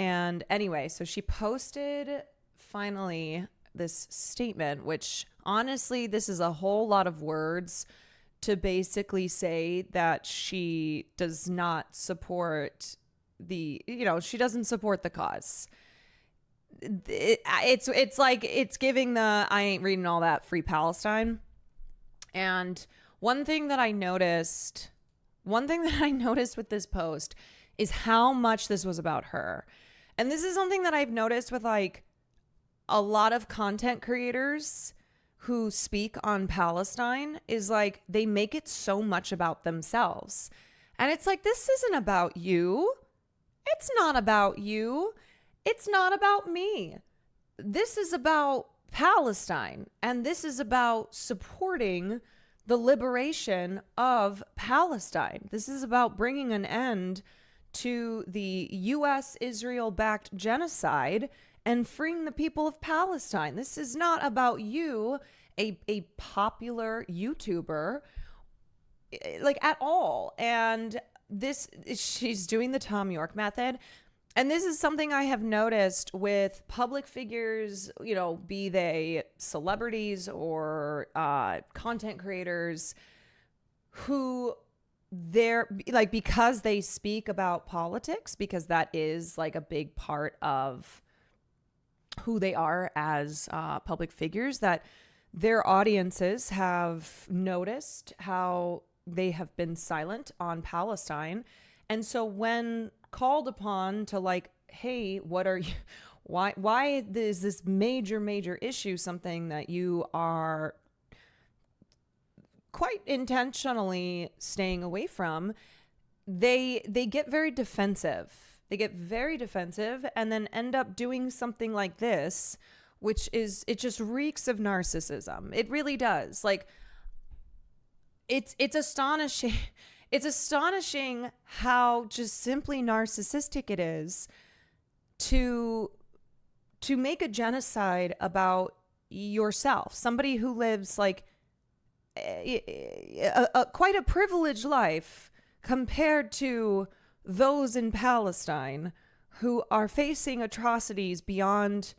And anyway, so she posted finally this statement, which honestly, this is a whole lot of words to basically say that she does not support she doesn't support the cause. It's like it's giving the I ain't reading all that free Palestine. And one thing that I noticed with this post is how much this was about her. And this is something that I've noticed with like a lot of content creators who speak on Palestine, is like they make it so much about themselves. And it's like, this isn't about you. It's not about you. It's not about me. This is about Palestine. And this is about supporting the liberation of Palestine. This is about bringing an end to the U.S. Israel-backed genocide and freeing the people of Palestine. This is not about you, a popular YouTuber, like at all. And she's doing the Tom York method. And this is something I have noticed with public figures, be they celebrities or content creators who they're like, because they speak about politics, because that is like a big part of who they are as public figures, that their audiences have noticed how they have been silent on Palestine. And so when called upon to like, hey, what are you, why is this major issue something that you are quite intentionally staying away from, they get very defensive. They get very defensive and then end up doing something like this, which is, it just reeks of narcissism. It really does. Like, it's astonishing. It's astonishing how just simply narcissistic it is to make a genocide about yourself. Somebody who lives like quite a privileged life compared to those in Palestine who are facing atrocities beyond,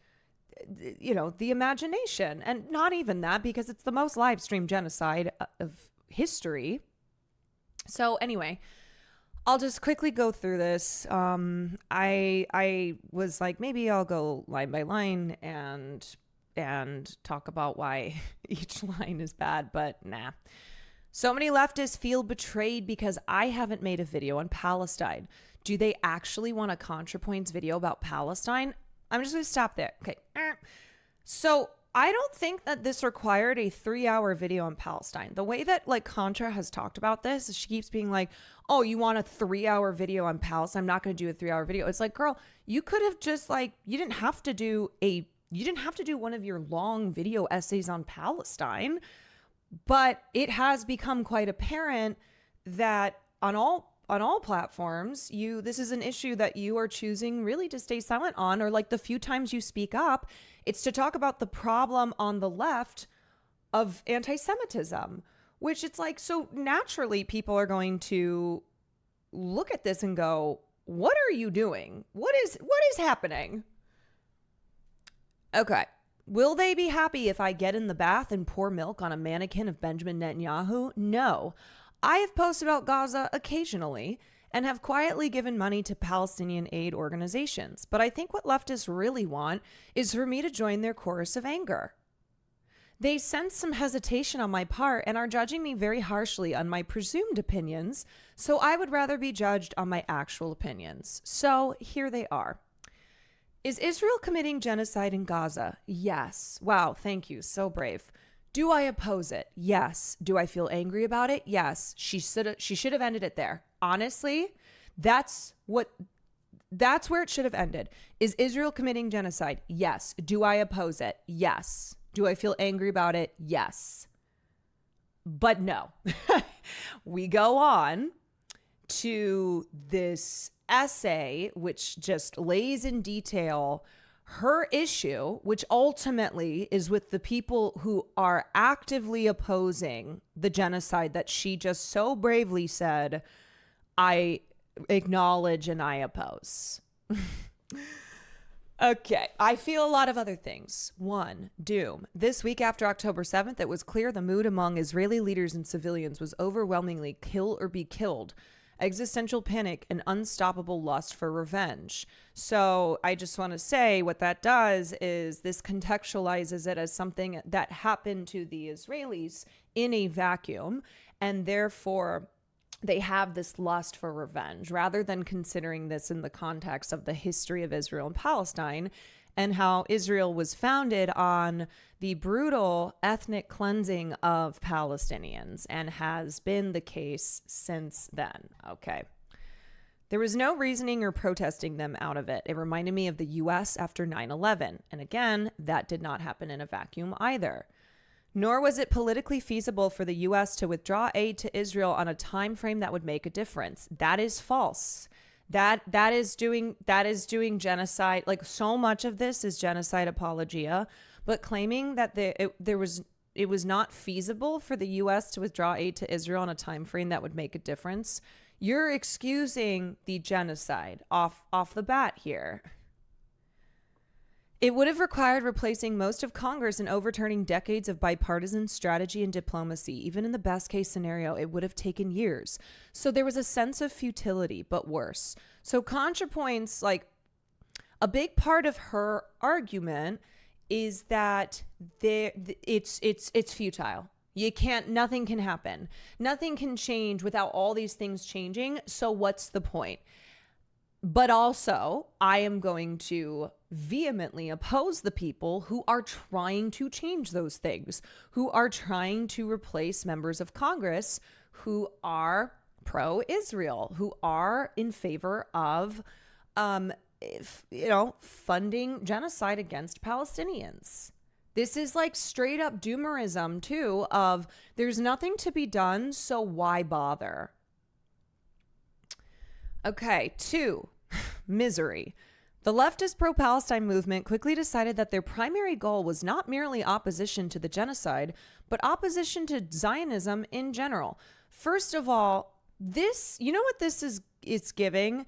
the imagination. And not even that, because it's the most live streamed genocide of history. So anyway, I'll just quickly go through this. I was like, maybe I'll go line by line and talk about why each line is bad, but nah. So many leftists feel betrayed because I haven't made a video on Palestine. Do they actually want a Contrapoints video about Palestine? I'm just going to stop there. Okay. So I don't think that this required a 3-hour video on Palestine. The way that like Contra has talked about this is she keeps being like, oh, you want a 3-hour video on Palestine? I'm not going to do a 3-hour video. It's like, girl, you could have just like, you didn't have to do one of your long video essays on Palestine. But it has become quite apparent that on all platforms, this is an issue that you are choosing really to stay silent on, or like the few times you speak up, it's to talk about the problem on the left of anti-Semitism, which it's like, so naturally people are going to look at this and go, what are you doing? What is happening? Okay. Will they be happy if I get in the bath and pour milk on a mannequin of Benjamin Netanyahu? No. I have posted about Gaza occasionally and have quietly given money to Palestinian aid organizations. But I think what leftists really want is for me to join their chorus of anger. They sense some hesitation on my part and are judging me very harshly on my presumed opinions, so I would rather be judged on my actual opinions. So here they are. Is Israel committing genocide in Gaza? Yes. Wow, thank you. So brave. Do I oppose it? Yes. Do I feel angry about it? Yes. She should have ended it there. Honestly, that's where it should have ended. Is Israel committing genocide? Yes. Do I oppose it? Yes. Do I feel angry about it? Yes. But no. We go on to this essay, which just lays in detail her issue, which ultimately is with the people who are actively opposing the genocide that she just so bravely said, I acknowledge and I oppose. Okay, I feel a lot of other things. One, doom. This week after October 7th, it was clear the mood among Israeli leaders and civilians was overwhelmingly kill or be killed. Existential panic and unstoppable lust for revenge. So I just want to say what that does is this contextualizes it as something that happened to the Israelis in a vacuum, and therefore they have this lust for revenge rather than considering this in the context of the history of Israel and Palestine and how Israel was founded on the brutal ethnic cleansing of Palestinians and has been the case since then. Okay. There was no reasoning or protesting them out of it. It reminded me of the US after 9/11. And again, that did not happen in a vacuum either. Nor was it politically feasible for the U.S. to withdraw aid to Israel on a time frame that would make a difference. That is false. That is doing genocide. Like, so much of this is genocide apologia, but claiming that it was not feasible for the U.S. to withdraw aid to Israel on a time frame that would make a difference. You're excusing the genocide off the bat here. It would have required replacing most of Congress and overturning decades of bipartisan strategy and diplomacy. Even in the best case scenario, it would have taken years. So there was a sense of futility, but worse. So Contrapoints, like, a big part of her argument is that it's futile. Nothing can happen. Nothing can change without all these things changing. So what's the point? But also, I am going to vehemently oppose the people who are trying to change those things, who are trying to replace members of Congress who are pro-Israel, who are in favor of, funding genocide against Palestinians. This is like straight up doomerism too, of there's nothing to be done, so why bother? Okay, 2, misery. The leftist pro-Palestine movement quickly decided that their primary goal was not merely opposition to the genocide, but opposition to Zionism in general. First of all, you know what this is? It's giving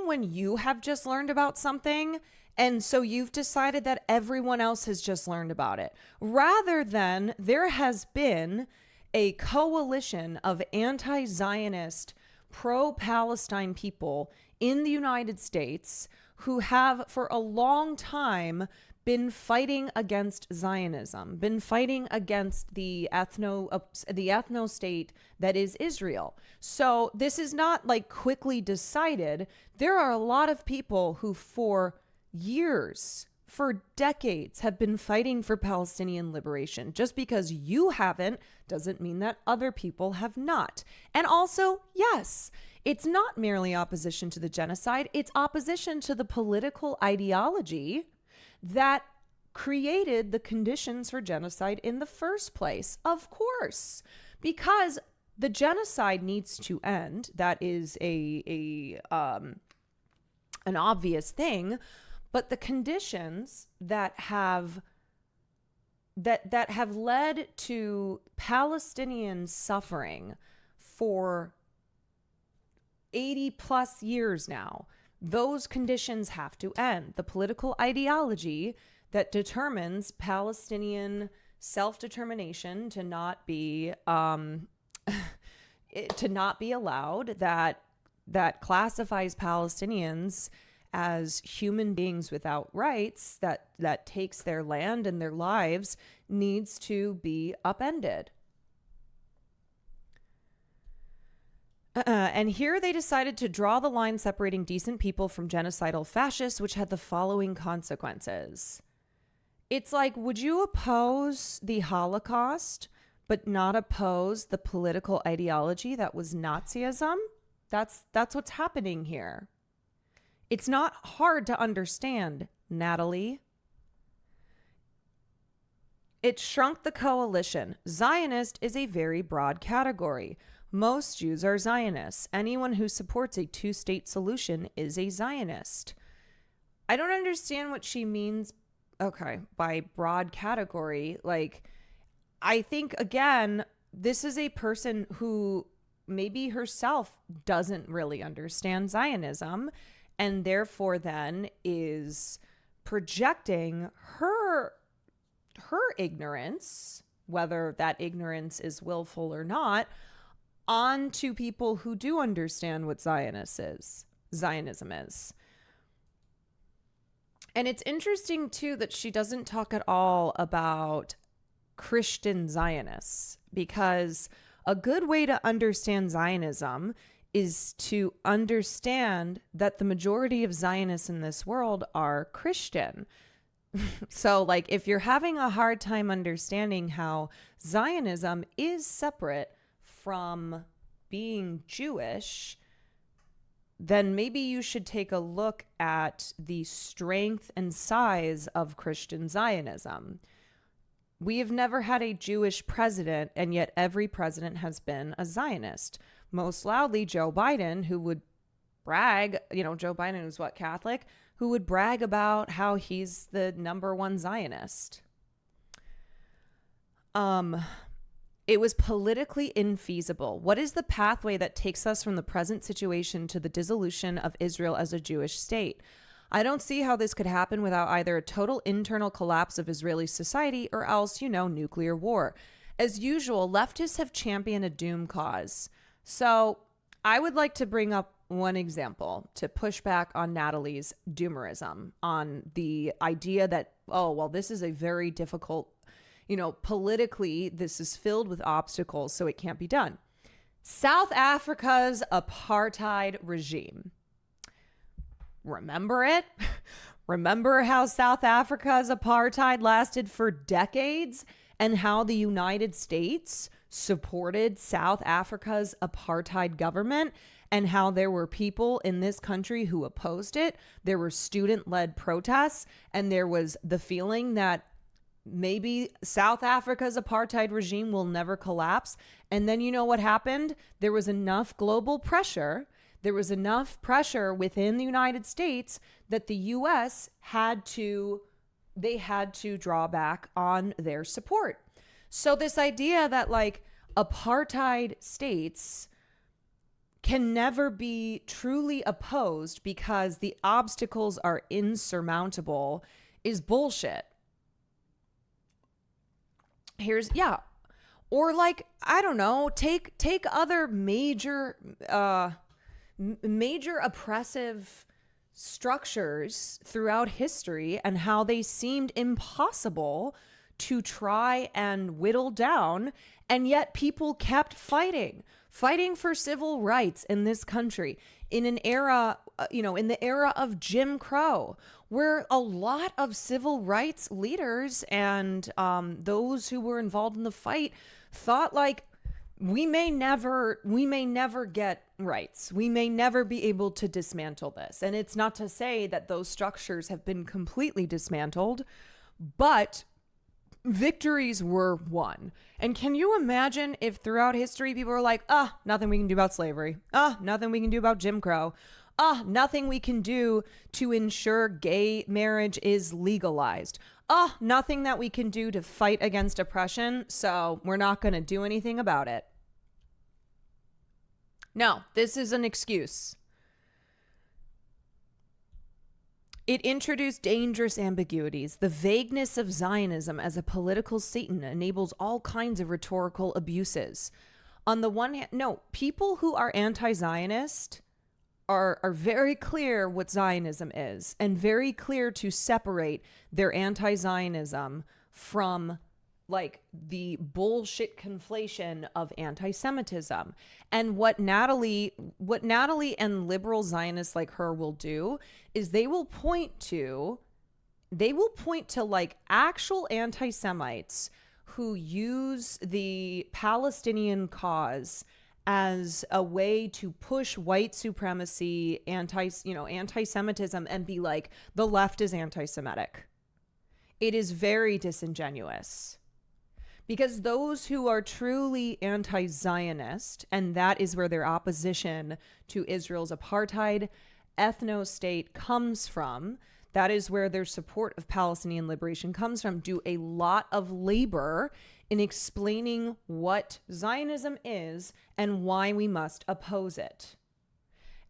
when you have just learned about something, and so you've decided that everyone else has just learned about it, rather than there has been a coalition of anti-Zionist pro-Palestine people in the United States who have for a long time been fighting against Zionism, been fighting against the ethno state that is Israel. So this is not like quickly decided. There are a lot of people who for years, for decades, have been fighting for Palestinian liberation. Just because you haven't doesn't mean that other people have not. And also, yes, it's not merely opposition to the genocide. It's opposition to the political ideology that created the conditions for genocide in the first place. Of course, because the genocide needs to end. That is an obvious thing. But the conditions that have led to Palestinian suffering for 80 plus years now, those conditions have to end. The political ideology that determines Palestinian self-determination to not be allowed, that classifies Palestinians as human beings without rights, that takes their land and their lives, needs to be upended. And here they decided to draw the line separating decent people from genocidal fascists, which had the following consequences. It's like, would you oppose the Holocaust, but not oppose the political ideology that was Nazism? That's what's happening here. It's not hard to understand, Natalie. It shrunk the coalition. Zionist is a very broad category. Most Jews are Zionists. Anyone who supports a two-state solution is a Zionist. I don't understand what she means, by broad category. Like, I think, again, this is a person who maybe herself doesn't really understand Zionism and therefore then is projecting her ignorance, whether that ignorance is willful or not, onto people who do understand what Zionism is. And it's interesting too that she doesn't talk at all about Christian Zionists, because a good way to understand Zionism is to understand that the majority of Zionists in this world are Christian. So, like, if you're having a hard time understanding how Zionism is separate from being Jewish, then maybe you should take a look at the strength and size of Christian Zionism. We have never had a Jewish president, and yet every president has been a Zionist. Most loudly, Joe Biden, who would brag, Joe Biden is what, Catholic? Who would brag about how he's the number one Zionist. It was politically infeasible. What is the pathway that takes us from the present situation to the dissolution of Israel as a Jewish state? I don't see how this could happen without either a total internal collapse of Israeli society or else, nuclear war. As usual, leftists have championed a doom cause. So I would like to bring up one example to push back on Natalie's doomerism, on the idea that, this is a very difficult, politically, this is filled with obstacles, so it can't be done. South Africa's apartheid regime. Remember it? Remember how South Africa's apartheid lasted for decades and how the United States supported South Africa's apartheid government and how there were people in this country who opposed it. There were student-led protests, and there was the feeling that maybe South Africa's apartheid regime will never collapse. And then you know what happened? There was enough global pressure. There was enough pressure within the United States that the U.S. had to draw back on their support. So this idea that apartheid states can never be truly opposed because the obstacles are insurmountable is bullshit. Or I don't know, take other major oppressive structures throughout history and how they seemed impossible to try and whittle down, and yet people kept fighting for civil rights in this country in an era, in the era of Jim Crow, where a lot of civil rights leaders and those who were involved in the fight thought we may never get rights. We may never be able to dismantle this. And it's not to say that those structures have been completely dismantled, but victories were won. And can you imagine if throughout history people were nothing we can do about slavery. Nothing we can do about Jim Crow. Nothing we can do to ensure gay marriage is legalized. Nothing that we can do to fight against oppression, so we're not going to do anything about it. No, this is an excuse. It introduced dangerous ambiguities. The vagueness of Zionism as a political Satan enables all kinds of rhetorical abuses. On the one hand, no, people who are anti-Zionist are very clear what Zionism is and very clear to separate their anti-Zionism from the bullshit conflation of anti-Semitism. And what Natalie and liberal Zionists like her will do is they will point to actual anti-Semites who use the Palestinian cause as a way to push white supremacy, anti-Semitism, and be like, the left is anti-Semitic. It is very disingenuous. Because those who are truly anti-Zionist, and that is where their opposition to Israel's apartheid ethno-state comes from, that is where their support of Palestinian liberation comes from, do a lot of labor in explaining what Zionism is and why we must oppose it.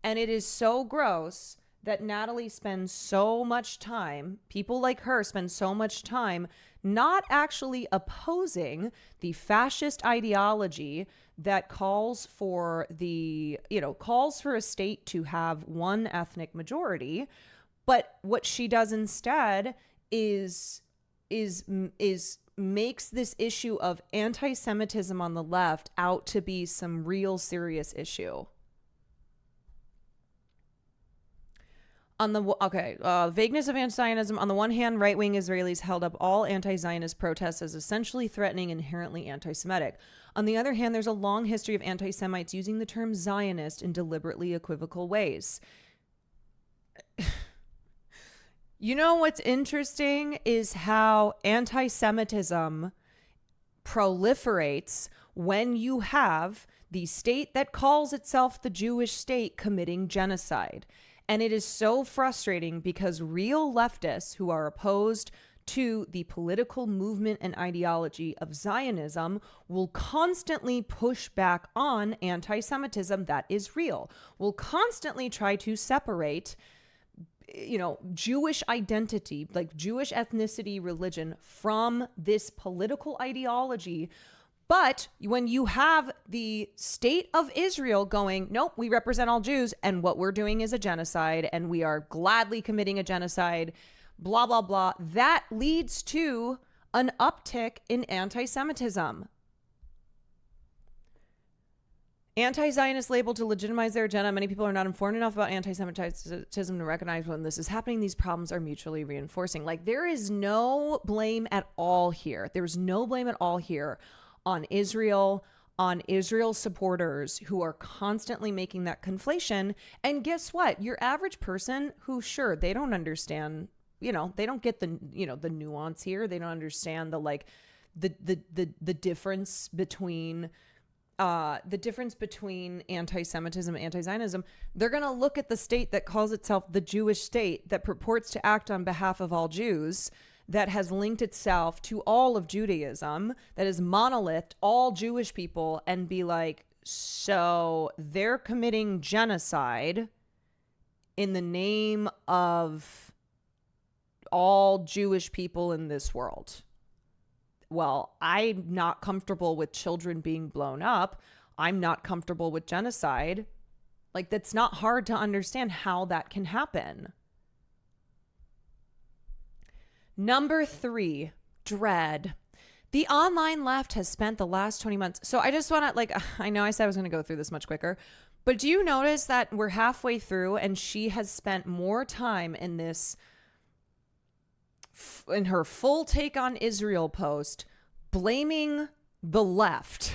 And it is so gross that Natalie spends so much time, people like her spend so much time not actually opposing the fascist ideology that calls for calls for a state to have one ethnic majority. But what she does instead is makes this issue of anti-Semitism on the left out to be some real serious issue. Vagueness of anti-Zionism. On the one hand, right-wing Israelis held up all anti-Zionist protests as essentially threatening, inherently anti-Semitic. On the other hand, there's a long history of anti-Semites using the term Zionist in deliberately equivocal ways. You know what's interesting is how anti-Semitism proliferates when you have the state that calls itself the Jewish state committing genocide. And it is so frustrating because real leftists who are opposed to the political movement and ideology of Zionism will constantly push back on anti-Semitism that is real, will constantly try to separate Jewish identity, like Jewish ethnicity, religion, from this political ideology. But when you have the state of Israel going, nope, we represent all Jews, and what we're doing is a genocide, and we are gladly committing a genocide, blah, blah, blah, that leads to an uptick in anti-Semitism. Anti-Zionist label to legitimize their agenda. Many people are not informed enough about anti-Semitism to recognize when this is happening. These problems are mutually reinforcing. Like, there is no blame at all here. There's no blame at all here on Israel, on Israel supporters who are constantly making that conflation. And guess what? Your average person who, sure, they don't understand, they don't get the nuance here. They don't understand the difference between anti-Semitism and anti-Zionism. They're going to look at the state that calls itself the Jewish state, that purports to act on behalf of all Jews, that has linked itself to all of Judaism, that is monolith, all Jewish people, and be like, so they're committing genocide in the name of all Jewish people in this world. Well, I'm not comfortable with children being blown up. I'm not comfortable with genocide. Like, that's not hard to understand how that can happen. Number 3, dread. The online left has spent the last 20 months. So I just want to, I know I said I was going to go through this much quicker, but do you notice that we're halfway through and she has spent more time in this, in her full take on Israel post, blaming the left,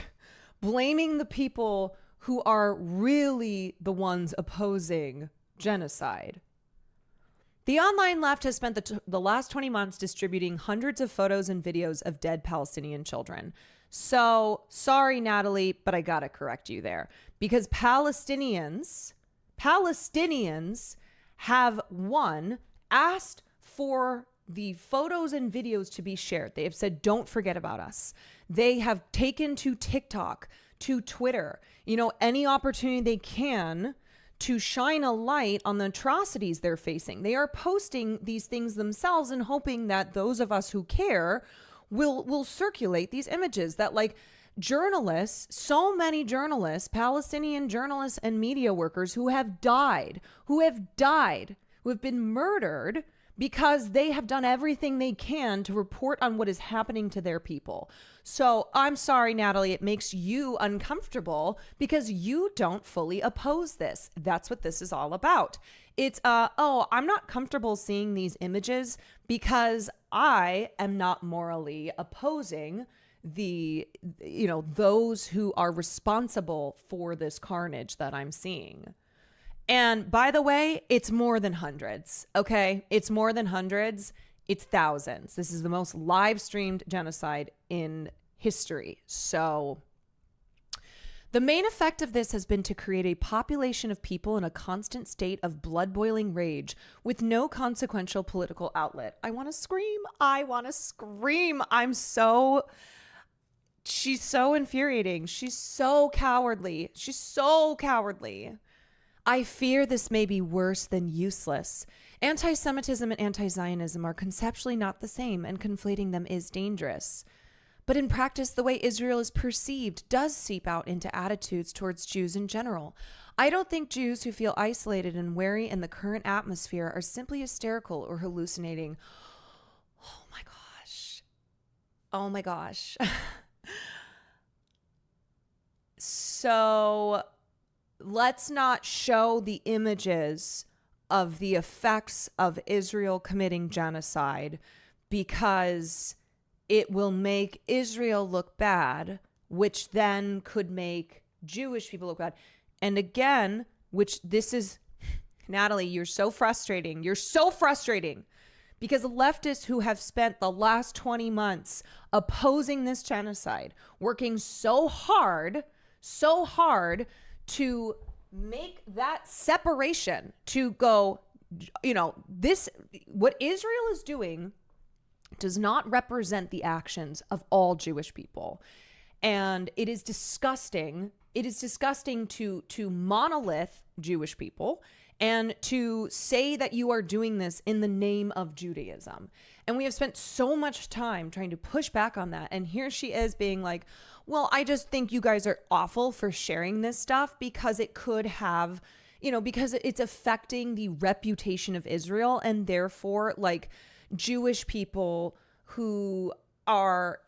blaming the people who are really the ones opposing genocide. The online left has spent the last 20 months distributing hundreds of photos and videos of dead Palestinian children. So, sorry, Natalie, but I gotta correct you there. Because Palestinians have, one, asked for the photos and videos to be shared. They have said, don't forget about us. They have taken to TikTok, to Twitter, any opportunity they can to shine a light on the atrocities they're facing. They are posting these things themselves and hoping that those of us who care will circulate these images that, journalists, so many journalists, Palestinian journalists and media workers who have been murdered because they have done everything they can to report on what is happening to their people. So I'm sorry, Natalie, it makes you uncomfortable because you don't fully oppose this. That's what this is all about. It's, I'm not comfortable seeing these images because I am not morally opposing those who are responsible for this carnage that I'm seeing. And by the way, it's more than hundreds, okay? It's more than hundreds. It's thousands. This is the most live streamed genocide in history. So the main effect of this has been to create a population of people in a constant state of blood boiling rage with no consequential political outlet. I want to scream. She's so infuriating. She's so cowardly. I fear this may be worse than useless. Anti-Semitism and anti-Zionism are conceptually not the same, and conflating them is dangerous. But in practice, the way Israel is perceived does seep out into attitudes towards Jews in general. I don't think Jews who feel isolated and wary in the current atmosphere are simply hysterical or hallucinating. Oh my gosh. Oh my gosh. So let's not show the images of the effects of Israel committing genocide, because it will make Israel look bad, which then could make Jewish people look bad. And again, which this is, Natalie, you're so frustrating. You're so frustrating, because leftists who have spent the last 20 months opposing this genocide, working so hard to make that separation, to go, this, what Israel is doing does not represent the actions of all Jewish people. And it is disgusting. It is disgusting to monolith Jewish people and to say that you are doing this in the name of Judaism. And we have spent so much time trying to push back on that. And here she is being like, well, I just think you guys are awful for sharing this stuff because it could have, because it's affecting the reputation of Israel, and therefore like Jewish people who are,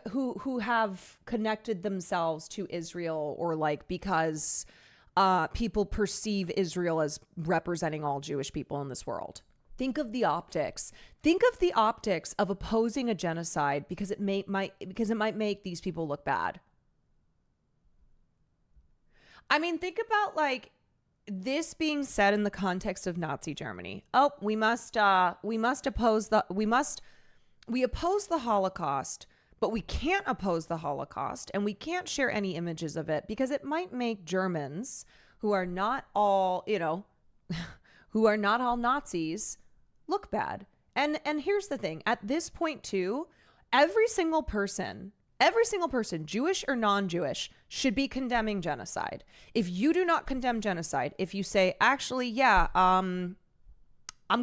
who have connected themselves to Israel, or like because people perceive Israel as representing all Jewish people in this world. Think of the optics. Think of the optics of opposing a genocide because it might make these people look bad. I mean, think about like this being said in the context of Nazi Germany. Oh, we oppose the Holocaust, but we can't oppose the Holocaust, and we can't share any images of it because it might make Germans, who are not all, who are not all Nazis, look bad. And here's the thing. At this point too, every single person, Jewish or non-Jewish, should be condemning genocide. If you do not condemn genocide, if you say, actually, yeah, I'm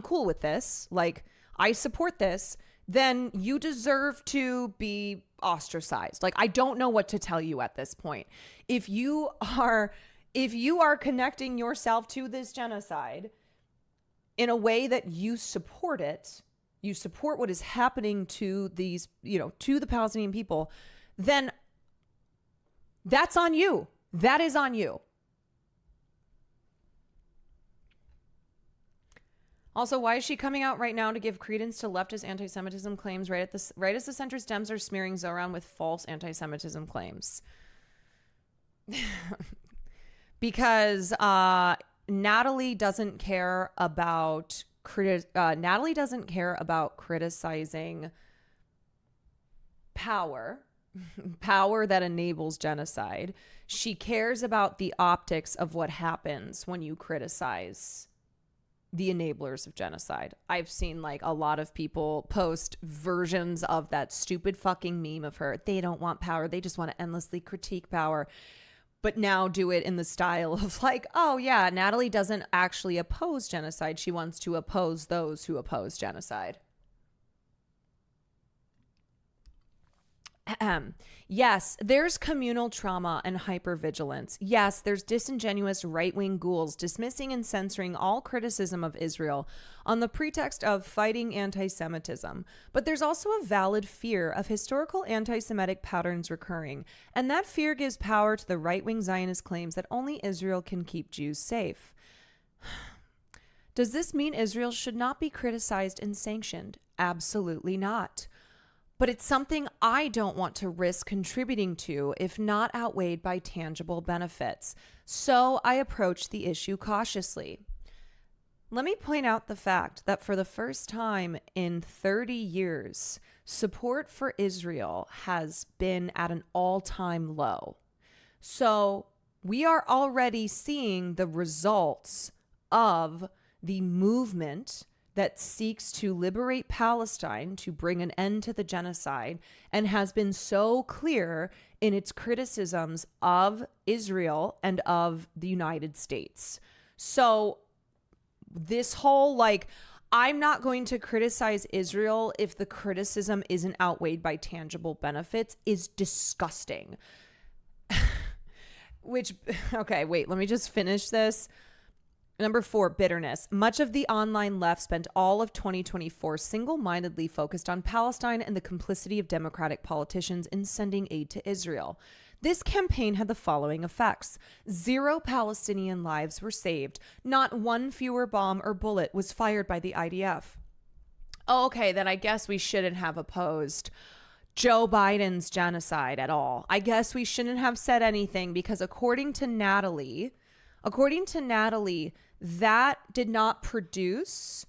cool with this, like I support this, then you deserve to be ostracized. Like, I don't know what to tell you at this point. If you are connecting yourself to this genocide in a way that you support it, you support what is happening to these, to the Palestinian people, then that's on you. That is on you. Also, why is she coming out right now to give credence to leftist anti-Semitism claims right as the centrist Dems are smearing Zoran with false anti-Semitism claims? Because Natalie doesn't care about criticizing power that enables genocide. She cares about the optics of what happens when you criticize the enablers of genocide. I've seen like a lot of people post versions of that stupid fucking meme of her. They don't want power. They just want to endlessly critique power. But now do it in the style of like, oh yeah, Natalie doesn't actually oppose genocide. She wants to oppose those who oppose genocide. Yes, there's communal trauma and hypervigilance. Yes, there's disingenuous right-wing ghouls dismissing and censoring all criticism of Israel on the pretext of fighting anti-Semitism. But there's also a valid fear of historical anti-Semitic patterns recurring, and that fear gives power to the right-wing Zionist claims that only Israel can keep Jews safe. Does this mean Israel should not be criticized and sanctioned? Absolutely not. But it's something I don't want to risk contributing to if not outweighed by tangible benefits. So I approach the issue cautiously. Let me point out the fact that for the first time in 30 years, support for Israel has been at an all-time low. So we are already seeing the results of the movement that seeks to liberate Palestine, to bring an end to the genocide, and has been so clear in its criticisms of Israel and of the United States. So this whole like, I'm not going to criticize Israel if the criticism isn't outweighed by tangible benefits is disgusting. Which, okay, wait, let me just finish this. Number 4, bitterness. Much of the online left spent all of 2024 single-mindedly focused on Palestine and the complicity of Democratic politicians in sending aid to Israel. This campaign had the following effects. 0 Palestinian lives were saved. Not one fewer bomb or bullet was fired by the IDF. Oh, okay, then I guess we shouldn't have opposed Joe Biden's genocide at all. I guess we shouldn't have said anything because according to Natalie, that did not produce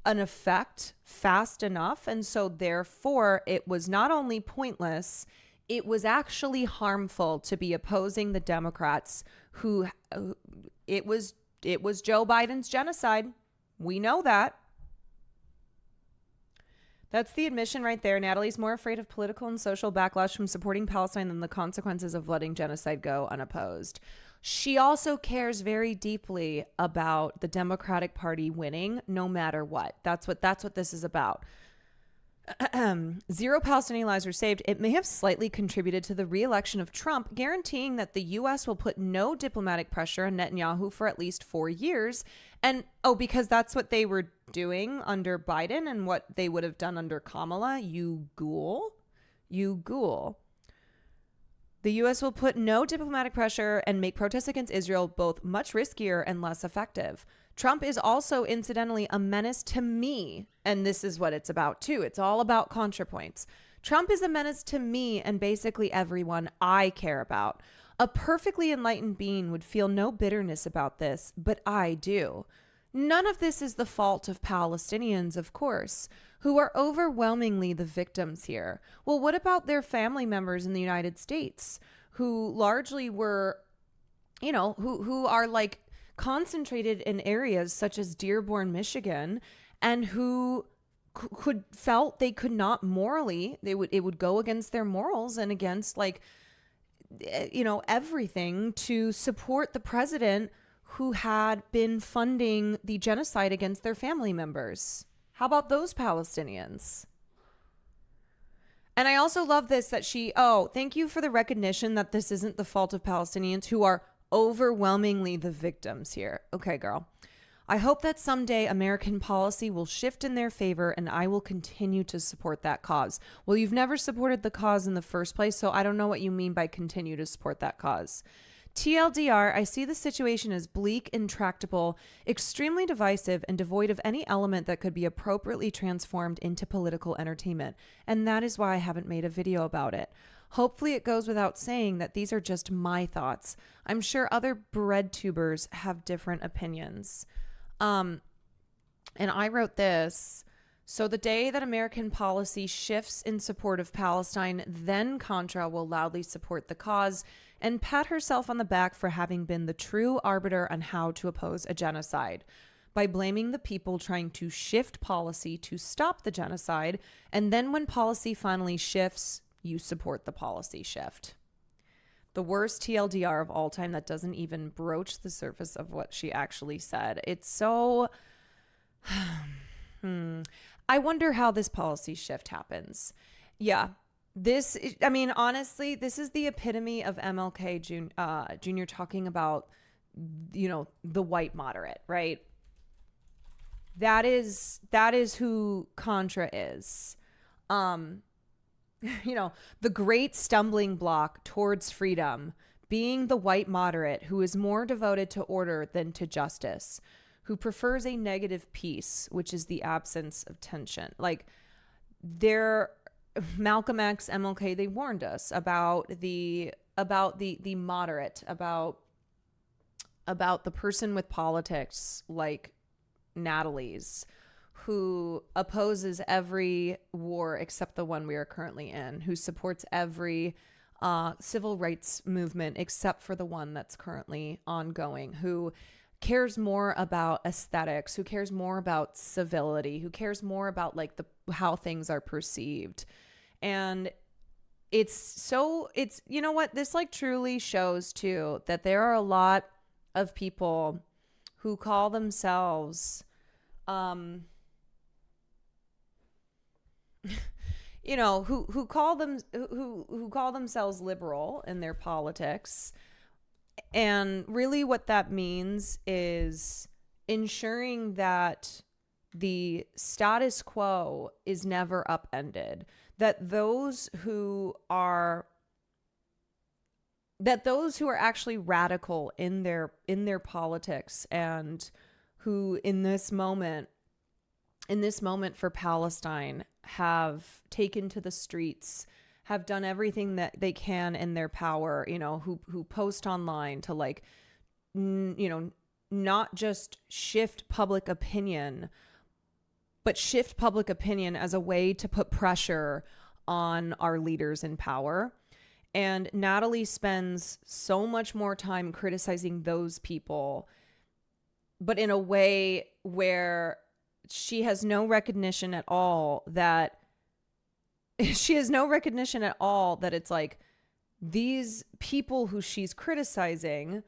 an effect fast enough. And so therefore it was not only pointless, it was actually harmful to be opposing the Democrats who it was Joe Biden's genocide. We know that. That's the admission right there. Natalie's more afraid of political and social backlash from supporting Palestine than the consequences of letting genocide go unopposed. She also cares very deeply about the Democratic Party winning no matter what. That's what this is about. 0 Palestinian lives were saved. It may have slightly contributed to the re-election of Trump, guaranteeing that the U.S. will put no diplomatic pressure on Netanyahu for at least 4 years. And, because that's what they were doing under Biden and what they would have done under Kamala, you ghoul. The U.S. will put no diplomatic pressure and make protests against Israel both much riskier and less effective. Trump is also, incidentally, a menace to me. And this is what it's about, too. It's all about ContraPoints. Trump is a menace to me and basically everyone I care about. A perfectly enlightened being would feel no bitterness about this, but I do. None of this is the fault of Palestinians, of course, who are overwhelmingly the victims here. Well, what about their family members in the United States who largely were, who are like concentrated in areas such as Dearborn, Michigan, and who felt they could not morally, it would go against their morals and against everything to support the president who had been funding the genocide against their family members. How about those Palestinians? And I also love this that thank you for the recognition that this isn't the fault of Palestinians who are overwhelmingly the victims here. Okay, girl. I hope that someday American policy will shift in their favor and I will continue to support that cause. Well, you've never supported the cause in the first place, so I don't know what you mean by continue to support that cause. TLDR, I see the situation as bleak, intractable, extremely divisive, and devoid of any element that could be appropriately transformed into political entertainment. And that is why I haven't made a video about it. Hopefully it goes without saying that these are just my thoughts. I'm sure other bread tubers have different opinions. And I wrote this. So the day that American policy shifts in support of Palestine, then Contra will loudly support the cause and pat herself on the back for having been the true arbiter on how to oppose a genocide by blaming the people trying to shift policy to stop the genocide. And then when policy finally shifts, you support the policy shift. The worst TLDR of all time that doesn't even broach the surface of what she actually said. It's so... I wonder how this policy shift happens. Yeah. Honestly, this is the epitome of MLK Jr. talking about, the white moderate, right? That is who Contra is. The great stumbling block towards freedom, being the white moderate who is more devoted to order than to justice, who prefers a negative peace, which is the absence of tension. Malcolm X, MLK, they warned us about the moderate, about the person with politics like Natalie's, who opposes every war except the one we are currently in, who supports every civil rights movement except for the one that's currently ongoing, who cares more about aesthetics, who cares more about civility, who cares more about how things are perceived. And this truly shows too that there are a lot of people who call themselves, who call themselves liberal in their politics. And really what that means is ensuring that the status quo is never upended, that those who are actually radical in their politics, and who in this moment for Palestine have taken to the streets, have done everything that they can in their power, who post online to not just shift public opinion, but shift public opinion as a way to put pressure on our leaders in power. And Natalie spends so much more time criticizing those people, but in a way where she has no recognition at all that it's like these people who she's criticizing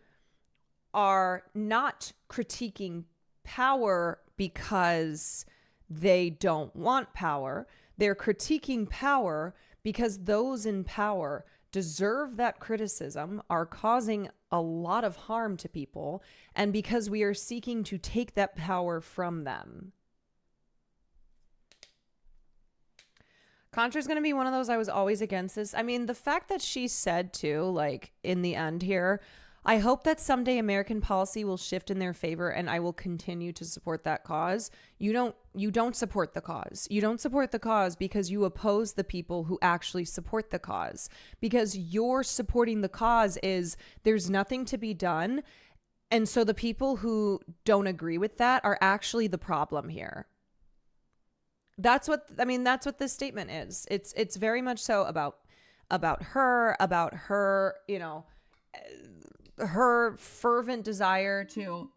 are not critiquing power because they don't want power. They're critiquing power because those in power deserve that criticism, are causing a lot of harm to people, and because we are seeking to take that power from them. Contra's going to be one of those, I was always against this. I mean, the fact that she said too, in the end here, I hope that someday American policy will shift in their favor and I will continue to support that cause. You don't support the cause. You don't support the cause because you oppose the people who actually support the cause. Because you're supporting the cause is there's nothing to be done. And so the people who don't agree with that are actually the problem here. That's what this statement is. It's very much so about her, her fervent desire to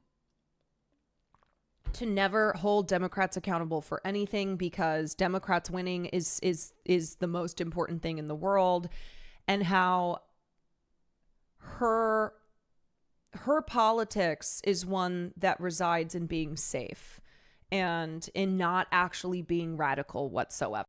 never hold Democrats accountable for anything, because Democrats winning is the most important thing in the world, and how her politics is one that resides in being safe and in not actually being radical whatsoever.